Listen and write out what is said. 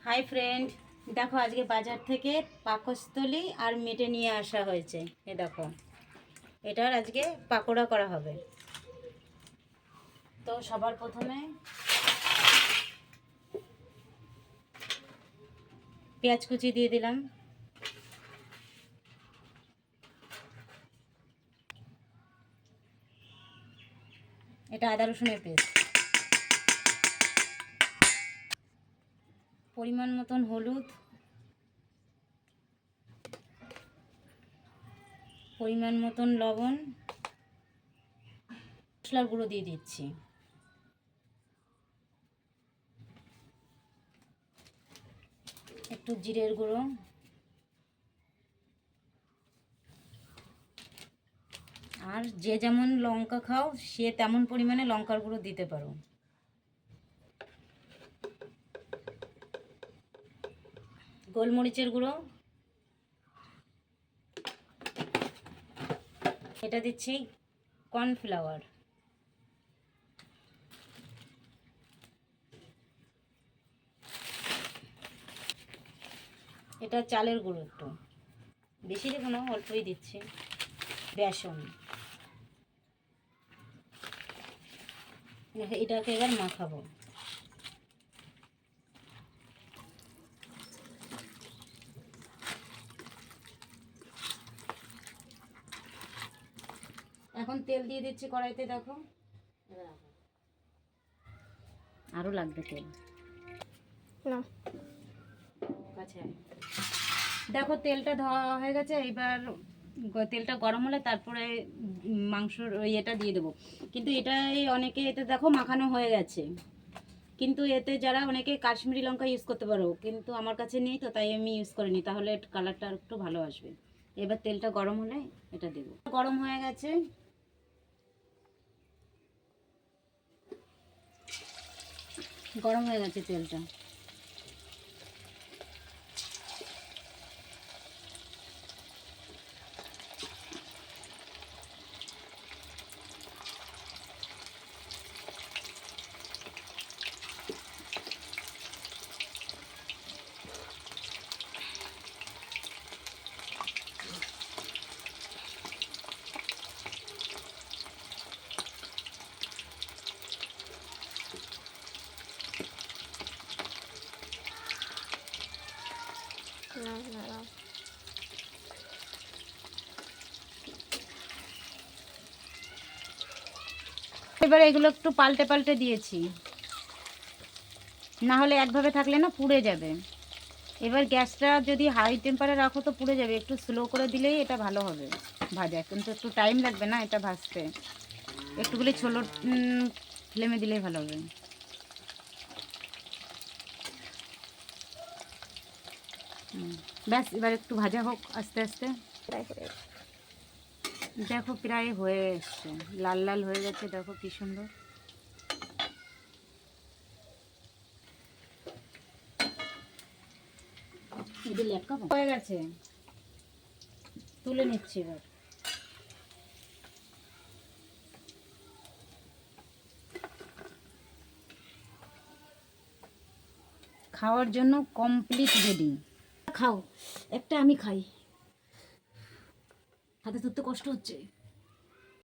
Hi friend, দেখো আজকে বাজার থেকে পাকস্থলী আর মেটে নিয়ে আসা হয়েছে। এ দেখো, এটার আজকে পাকোড়া করা হবে। তো সবার প্রথমে পেঁয়াজ কুচি দিয়ে দিলাম, এটা আদা রসুনের পেস্ট, পরিমাণ মতন হলুদ, পরিমাণ মতন লবণ, মশলার গুঁড়ো দিয়ে দিচ্ছি, একটু জিরের গুঁড়ো, আর যে যেমন লঙ্কা খাও সে তেমন পরিমাণে লঙ্কার গুঁড়ো দিতে পারো। গোলমরিচের গুঁড়ো, এটা দিচ্ছি কর্নফ্লাওয়ার, এটা চালের গুঁড়ো, একটু বেশি দেবো না, অল্পই দিচ্ছি, বেসন, এটাকে এবার মাখাবো। এখন তেল দিয়ে দিচ্ছি কড়াইতে, দেখো আরো লাগবে তেল না কাছে। দেখো তেলটা ধোয়া হয়ে গেছে, এবার তেলটা গরম হলে তারপরে মাংসর এটা দিয়ে দেবো। কিন্তু এটাই অনেকে, এতে দেখো মাখানো হয়ে গেছে, কিন্তু এতে যারা অনেকে কাশ্মীরি লঙ্কা ইউজ করতে পারো, কিন্তু আমার কাছে নেই, তো তাই আমি ইউজ করিনি, তাহলে কালারটা একটু ভালো আসবে। এবার তেলটা গরম হলে এটা দেবো। গরম হয়ে গেছে, গরম হয়ে গেছে তেলটা। এবার এগুলো একটু পাল্টে পাল্টে দিয়েছি, না হলে একভাবে থাকলে না পুড়ে যাবে। এবার গ্যাসটা যদি হাই টেম্পারে রাখো তো পুড়ে যাবে, একটু স্লো করে দিলেই এটা ভালো হবে ভাজা, কিন্তু একটু টাইম লাগবে না এটা ভাজতে, একটুগুলি ছোটো ফ্লেমে দিলেই ভালো হবে। ব্যাস, এবার একটু ভাজা হোক আস্তে আস্তে। দেখো প্রায় হয়ে এসছে, লাল লাল হয়ে গেছে, দেখো কি সুন্দর। হয়ে গেছে, তুলে নিচ্ছি এবার। খাওয়ার জন্য কমপ্লিট রেডি। খাও, একটা আমি খাই, হাতে ধরতে কষ্ট হচ্ছে।